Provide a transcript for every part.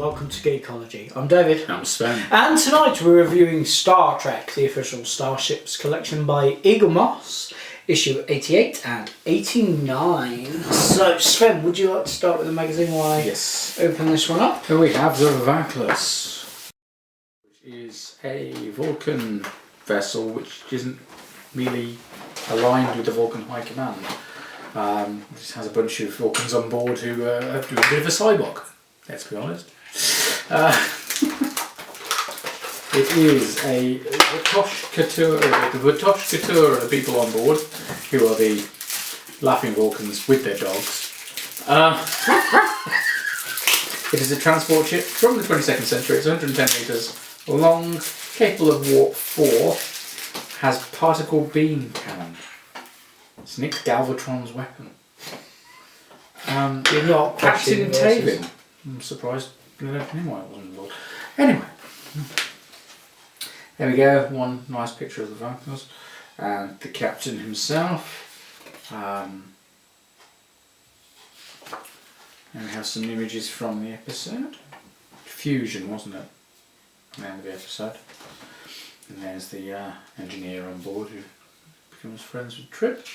welcome to Geekology. I'm David. I'm Sven. And tonight we're reviewing Star Trek, the official Starships collection by Eaglemoss, issue 88 and 89. So Sven, would you like to start with the magazine while I open this one up? Here we have the Vahklas, which is a Vulcan vessel which isn't really aligned with the Vulcan High Command. This has a bunch of Vulcans on board who do a bit of a cyborg, let's be honest. It is a Vatosh Couture, the Vatosh Couture are the people on board who are the laughing Vulcans with their dogs. It is a transport ship from the 22nd century. It's 110 metres long, capable of warp 4, has particle beam cannon. It's Nick Galvatron's weapon. You're not Captain Taven. I'm surprised why it wasn't involved. Anyway, there we go. One nice picture of the Vahklas and the captain himself. And we have some images from the episode. Fusion, wasn't it? The end of the episode. And there's the engineer on board who becomes friends with Trip.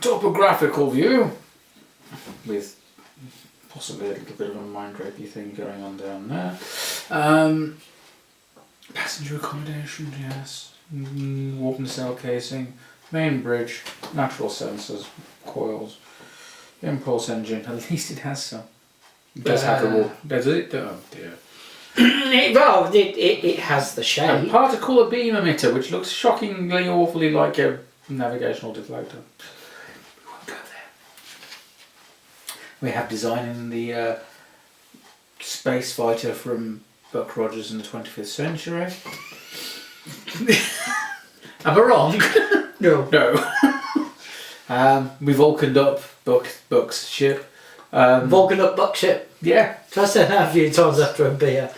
Topographical view with possibly a little bit of a mind rapey thing going on down there. Passenger accommodation, yes. Warp nacelle casing, main bridge, natural sensors, coils, impulse engine. At least it has some. It does have the warp. Does it? Oh dear. It has the shape. And particle beam emitter, which looks shockingly awfully like a navigational deflector. We won't go there. We have designing the space fighter from Buck Rogers in the 25th century. Am I wrong? No. No. We Vulcaned up Buck's ship. Vulcan up Buck ship. Yeah. Try saying that a few times after a beer.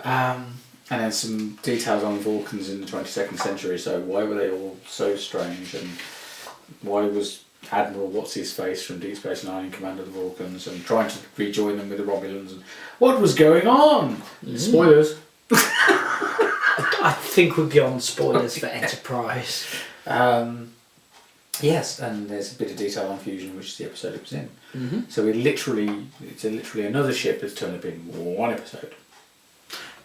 And then some details on Vulcans in the 22nd century. So why were they all so strange, and why was Admiral What's-His-Face from Deep Space Nine in command of the Vulcans and trying to rejoin them with the Romulans, and what was going on? Spoilers. I think we're beyond spoilers for Enterprise. Yes, and there's a bit of detail on Fusion, which is the episode it was in. So it's literally another ship that's turned up in one episode.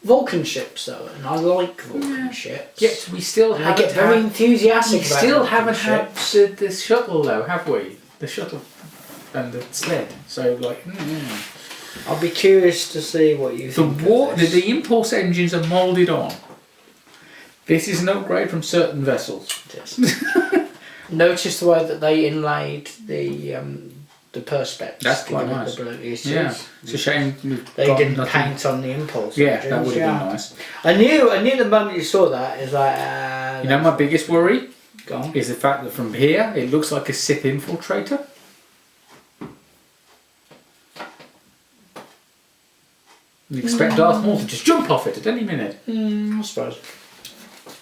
Vulcan ships though, and I like Vulcan ships. Yet we still I get very enthusiastic. We about still Vulcan haven't ships. had the shuttle though, have we? The shuttle and the sled. So like, I'll be curious to see what you think. The impulse engines are moulded on. This is an upgrade from certain vessels. Yes. Notice the way that they inlaid the perspex. That's quite nice. Yeah, it's a shame they didn't paint on the impulse. Yeah, engines. that would have been nice. I knew the moment you saw that is like. You know, my biggest worry Gone. is the fact that from here it looks like a Sith infiltrator. You expect Darth Maul to just jump off it at any minute. I suppose.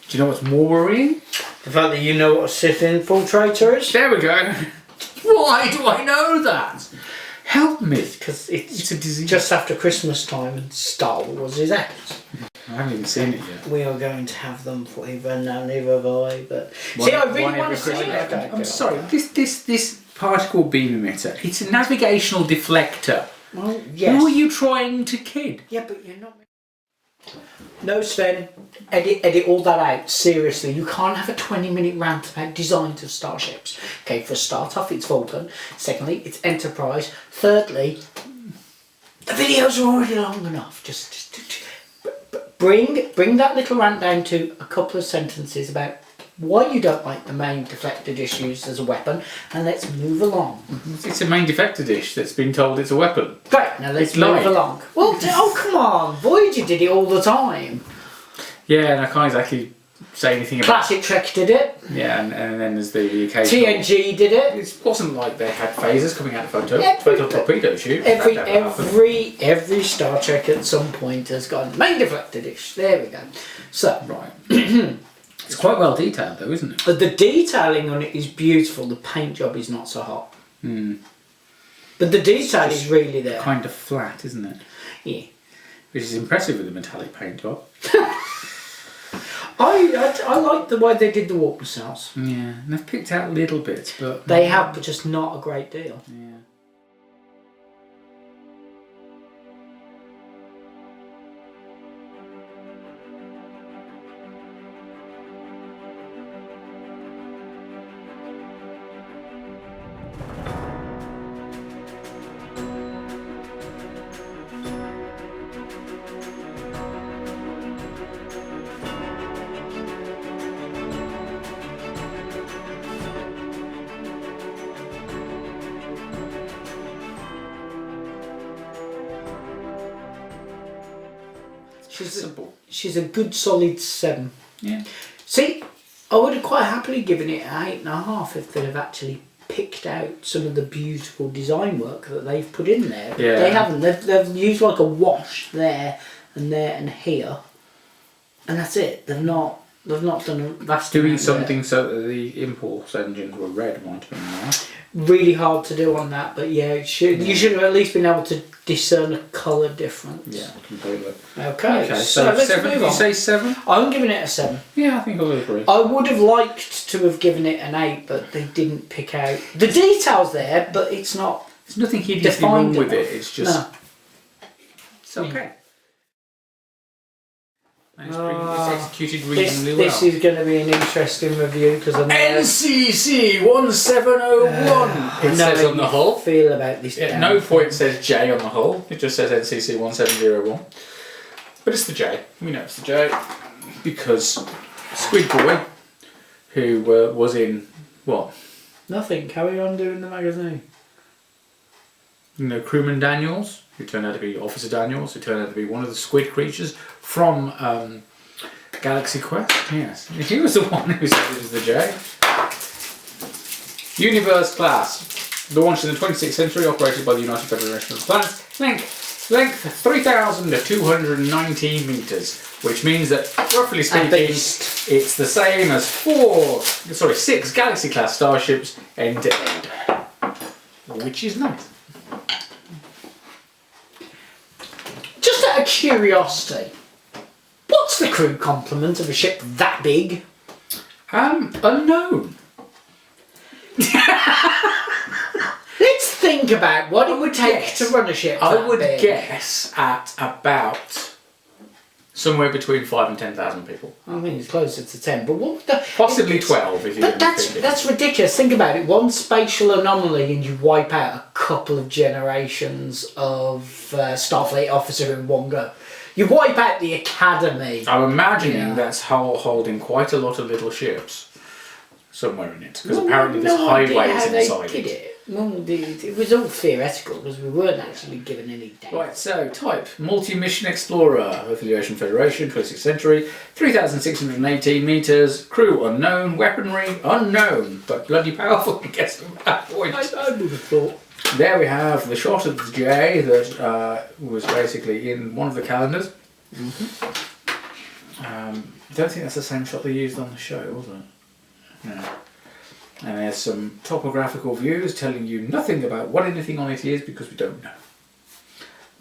Do you know what's more worrying? The fact that you know what a Sith infiltrator is. There we go. Why do I know that? Help me. Because it's a disease. Just after Christmas time and Star Wars is out. I haven't even seen it yet. We are going to have them for even now, neither have I. But see, I really want to see it. I'm sorry. This particle beam emitter. It's a navigational deflector. Well, yes. Who are you trying to kid? Yeah, but you're not. No, Sven, edit all that out. Seriously, you can't have a 20-minute rant about designs of starships. Okay, for a start off, it's Vulcan. Secondly, it's Enterprise. Thirdly, the videos are already long enough. Just bring that little rant down to a couple of sentences about why you don't like the main deflector dish used as a weapon, and let's move along. It's a main defector dish that's been told it's a weapon. Great, now let's move along. Well, oh come on, Voyager did it all the time. Yeah, and I can't exactly say anything about Classic Trek did it. Yeah, and then there's the occasional... TNG did it. It wasn't like they had phasers coming out of photo torpedo chute. Every Star Trek at some point has got a main deflector dish. There we go. So, right. It's quite well detailed though, isn't it? But the detailing on it is beautiful. The paint job is not so hot. But the detail is really there. Kind of flat, isn't it? Yeah. Which is impressive with the metallic paint job. I like the way they did the warp nacelles. Yeah, and they've picked out little bits, but... They have, but just not a great deal. Yeah. Simple. She's a good solid 7. Yeah. See, I would have quite happily given it an 8.5 if they'd have actually picked out some of the beautiful design work that they've put in there. But Yeah. they haven't. They've used like a wash there and here, and that's it. They've not done a vast Doing amount there. something so that the impulse engines were red might have been nice. Really hard to do on that, but yeah, you should have at least been able to discern a colour difference. Yeah, completely. Okay, So let's 7, move did you on. say 7? I'm giving it a 7. Yeah, I think I would agree. I would have liked to have given it an 8, but they didn't pick out the details there. But it's not. There's nothing hideously wrong with it, it's just... No. It's okay. And it's executed reasonably This well. is going to be an interesting review because I know NCC 1701 it says on the hull. Feel about this. At no point says J on the hull, it just says NCC 1701. But it's the J, we know it's the J, because Squid Boy, who was in, what? Nothing, carry on doing the magazine. You know, Crewman Daniels, who turned out to be Officer Daniels, who turned out to be one of the squid creatures from Galaxy Quest. Yes, he was the one who said it was the J. Universe class, launched in the 26th century, operated by the United Federation of Planets. Length 3,219 metres, which means that, roughly speaking, it's the same as 6 Galaxy class starships end to end, which is nice. Just out of curiosity, what's the crew complement of a ship that big? Unknown. Let's think about what it would take to run a ship. I that would big. guess at about somewhere between 5 and 10,000 people. I think it's closer to 10, but what the... Possibly 12 if you But that's ridiculous. Think about it. One spatial anomaly and you wipe out a couple of generations of Starfleet officer in one go. You wipe out the Academy. I'm imagining Yeah. that's holding quite a lot of little ships somewhere in it, because Well, apparently there's no idea highways how they inside did it. it. Well, it was all theoretical because we weren't actually given any data. Right, so type, multi-mission explorer, Affiliation Federation, 26th century, 3,618 metres, crew unknown, weaponry unknown, but bloody powerful, I guess at that point. I would have thought. There we have the shot of the J that was basically in one of the calendars. I don't think that's the same shot they used on the show, was it? No. And there's some topographical views telling you nothing about what anything on it is because we don't know.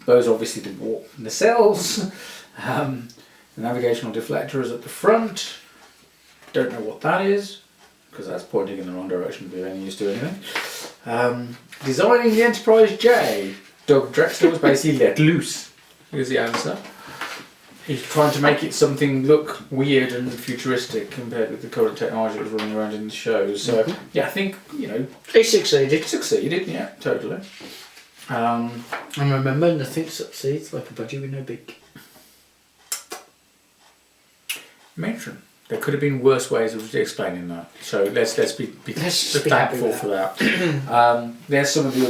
Those obviously the warp nacelles. The navigational deflector is at the front. Don't know what that is because that's pointing in the wrong direction to be of any use to anything. Designing the Enterprise J. Doug Drexler was basically let loose. Here's the answer. He's trying to make it something look weird and futuristic compared with the current technology that was running around in the shows. So yeah, I think He succeeded. succeeded. Yeah, totally. And remember, nothing succeeds like a budgie with no beak. Matron. There could have been worse ways of explaining that. So let's be Let's just be happy thankful with for that. There's some of the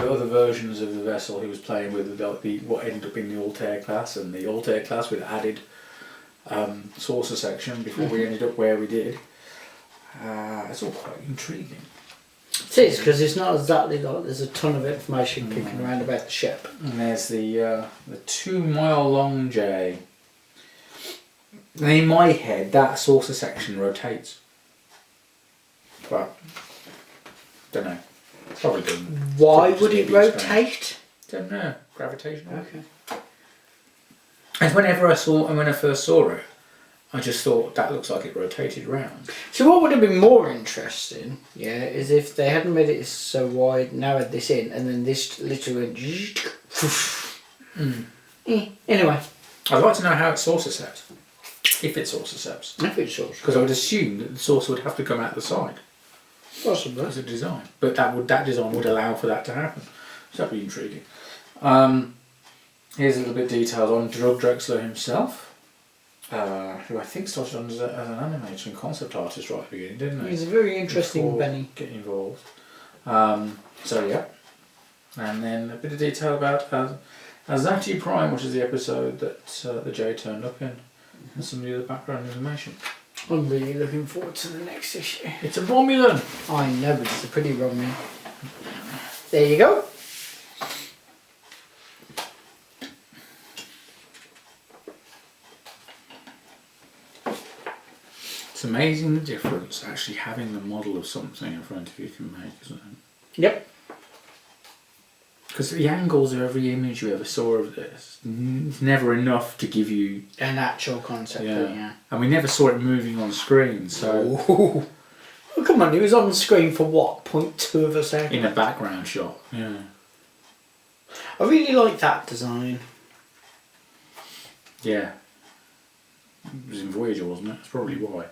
other versions of the vessel he was playing with, what ended up in the Altair class, and the Altair class with added saucer section before we ended up where we did. It's all quite intriguing. It is, because it's not exactly like there's a ton of information kicking around about the ship. And there's the 2 mile long J. And in my head, that saucer section rotates. But, don't know. It's probably done. Why Just would it maybe strange. rotate? Don't know. Gravitational. Okay. And when I first saw it, I just thought that looks like it rotated round. So what would have been more interesting, yeah, is if they hadn't made it so wide, now had this in, and then this literally went. Anyway. I'd like to know how it saucer steps. If it saucer steps. If it's saucer. Because I would assume that the saucer would have to come out the side. Possibly. As a design. But that design would allow for that to happen. So that'd be intriguing. Here's a little bit detailed on Doug Drexler himself, who I think started on as an animator and concept artist right at the beginning, didn't he? He's a very interesting Before Benny. getting involved. So yeah. And then a bit of detail about Azati Prime, which is the episode that the J turned up in, and some of the other background information. I'm really looking forward to the next issue. It's a Romulan! I know, but it's a pretty Romulan. There you go. It's amazing the difference actually having the model of something in front of you can make, isn't it? Yep. Because the angles of every image you ever saw of this, it's never enough to give you... An actual concept, yeah. And we never saw it moving on screen, so... Oh, come on, he was on screen for what, 0.2 of a second? In a background shot, yeah. I really like that design. Yeah. It was in Voyager, wasn't it? That's probably why.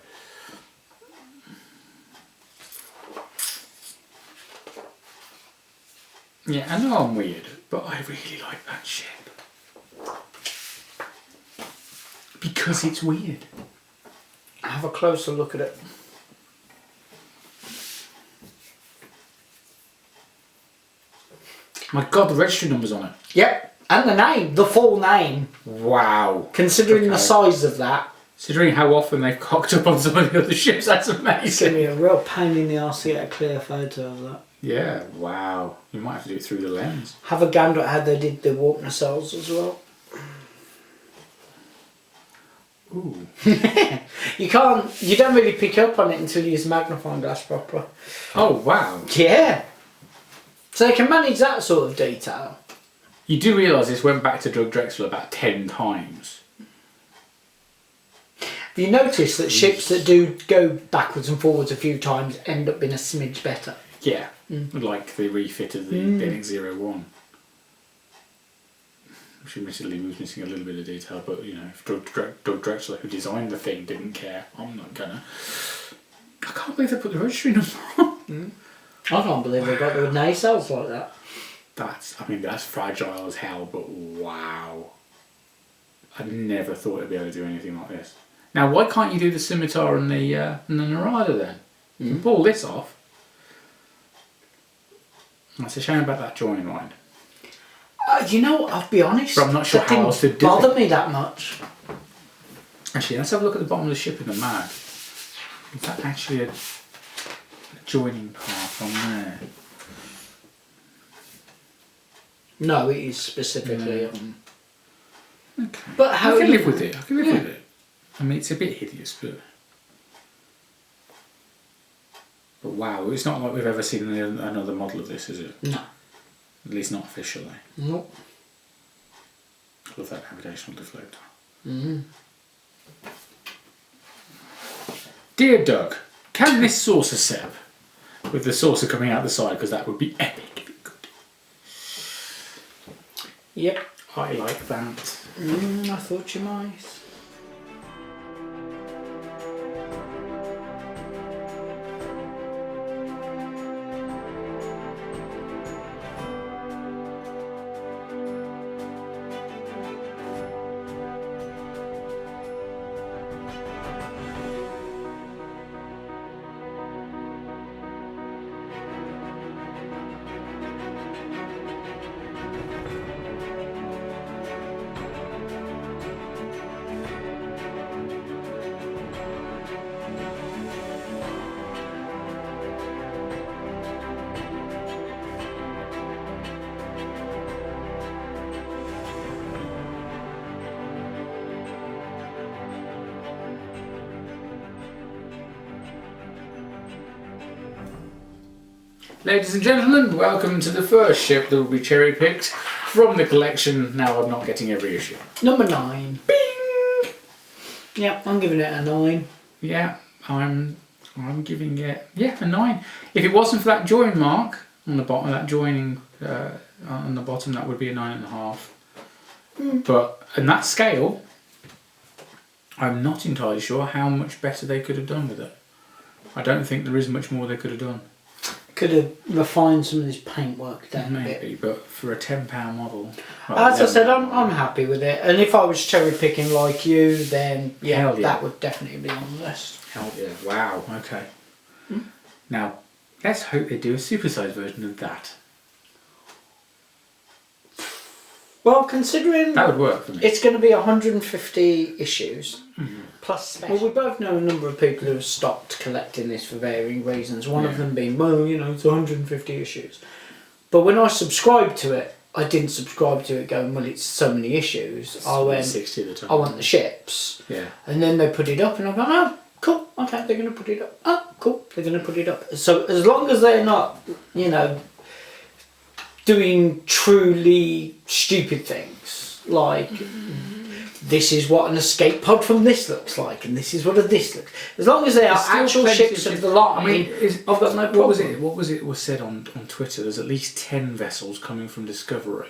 Yeah, I know I'm weird, but I really like that ship. Because it's weird. Have a closer look at it. My God, the registry number's on it. Yep, and the name, the full name. Wow. Considering the size of that. Considering how often they've cocked up on some of the other ships, that's It's going to amazing. be a real pain in the arse to get a clear photo of that. Yeah, wow. You might have to do it through the lens. Have a gander at how they did the warp nacelles as well. Ooh. You don't really pick up on it until you use a magnifying glass properly. Oh, wow. Yeah. So they can manage that sort of detail. You do realise this went back to Doug Drexler about 10 times. Have you noticed that ships that do go backwards and forwards a few times end up being a smidge better? Yeah, like the refit of the NX-01. Which admittedly was missing a little bit of detail, but you know, if Doug Drexler, who designed the thing, didn't care, I'm not gonna. I can't believe they put the registry number on. I can't believe they got the nacelles like that. That's fragile as hell, but wow. I never thought I'd be able to do anything like this. Now, why can't you do the scimitar and the Narada then? You can pull this off. That's a shame about that joining line. You know, I'll be honest. But I'm not sure that how else to didn't do bother it. me that much. Actually, let's have a look at the bottom of the ship in the mag. Is that actually a joining path on there? No, it is specifically. Okay. But how I can you- live with it. I can live with it. I mean, it's a bit hideous, but wow, it's not like we've ever seen another model of this, is it? No. At least not officially. Nope. I love that gravitational deflector. Dear Doug, can this saucer set with the saucer coming out the side, because that would be epic if it could. Yep. I like that. I thought you might. Ladies and gentlemen, welcome to the first ship that will be cherry picked from the collection. Now I'm not getting every issue. Number 9. Bing! Yeah, I'm giving it a 9. Yeah, I'm giving it a 9. If it wasn't for that join mark on the bottom, that joining on the bottom, that would be a 9.5. But in that scale, I'm not entirely sure how much better they could have done with it. I don't think there is much more they could have done. Could have refined some of this paintwork down a bit. Maybe, but for a £10 model. As I said, I'm happy with it. And if I was cherry picking like you, then yeah, Hell yeah. that would definitely be on the list. Hell yeah! Wow. Okay. Now, let's hope they do a supersized version of that. Well, considering That would work for me. it's going to be 150 issues plus special. Well, we both know a number of people who have stopped collecting this for varying reasons. One of them being, well, you know, it's 150 issues. But when I subscribed to it, I didn't subscribe to it going, well, it's so many issues. I went, 60 at the time. I want the ships. Yeah. And then they put it up, and I go, oh, cool, okay, they're going to put it up. Oh, cool, they're going to put it up. So as long as they're not, you know, doing truly stupid things, like this is what an escape pod from this looks like, and this is what this looks. As long as they are actual ships of the line, I mean, I've got no problem. What was it was said on Twitter? There's at least 10 vessels coming from Discovery.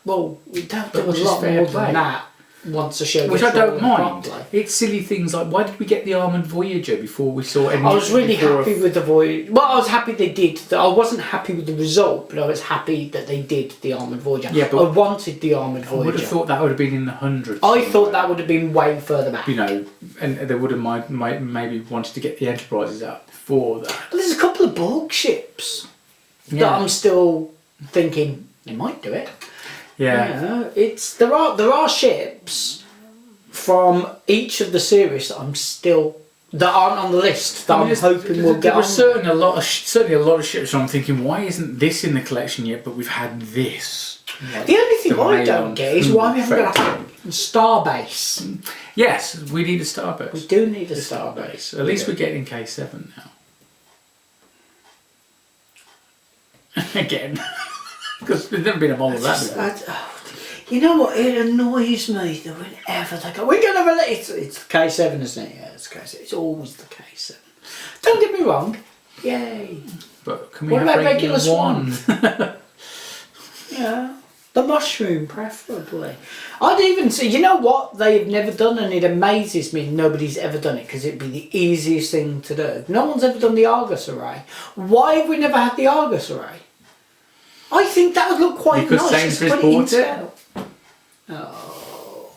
Well, we don't do a Which is lot fair more play. than that once a show Which gets I don't rolling mind. properly. It's silly things like, why did we get the Armoured Voyager before we saw any... I was really happy with the Voyager. Well, I was happy they did. I wasn't happy with the result, but I was happy that they did the Armoured Voyager. Yeah, but I wanted the Armoured I Voyager. would have thought that would have been in the hundreds. I thought that would have been way further back. You know, and they would have maybe wanted to get the Enterprises out before that. Well, there's a couple of Borg ships that I'm still thinking they might do it. Yeah. You know, there are ships from each of the series that that aren't on the list that I'm hoping will get there on. were certainly a lot of ships. So I'm thinking, why isn't this in the collection yet? But we've had this. The only thing The I main don't one. get is why we haven't got a Starbase. Yes, we need a Starbase. We do need a Starbase. At least we're getting K7 now. Again. Because there's never been a model of that before. You know what? It annoys me that whenever they go, we're going to release it's the K7, isn't it? Yeah, it's K7. It's always the K7. Don't get me wrong. Yay. But can we What have about regular one? Yeah. The mushroom, preferably. I'd even say, you know what? They've never done, and it amazes me nobody's ever done it because it'd be the easiest thing to do. No one's ever done the Argus array. Why have we never had the Argus array? I think that would look quite because nice. Sainsbury's Just put it in bought it. scale. Oh.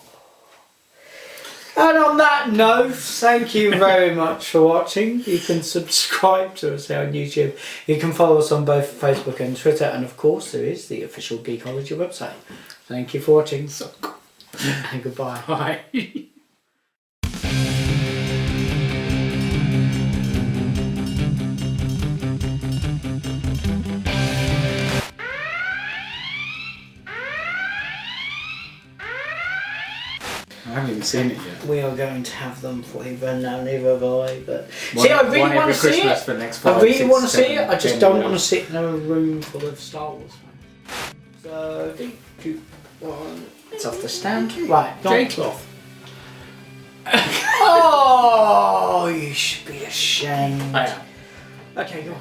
And on that note, thank you very much for watching. You can subscribe to us here on YouTube. You can follow us on both Facebook and Twitter, and of course there is the official Geekology website. Thank you for watching. And goodbye. Bye. I haven't even seen it yet. We are going to have them for you, and now neither have I. But One- see, I one really every want to see Christmas it. for the next I 5, really 6, want to see 7, it. I just 10 don't years. want to sit in a room full of Star Wars fans. So 3, 2, 1. It's off the stand. Right, J-cloth. Oh, you should be ashamed. I am. Okay, go on.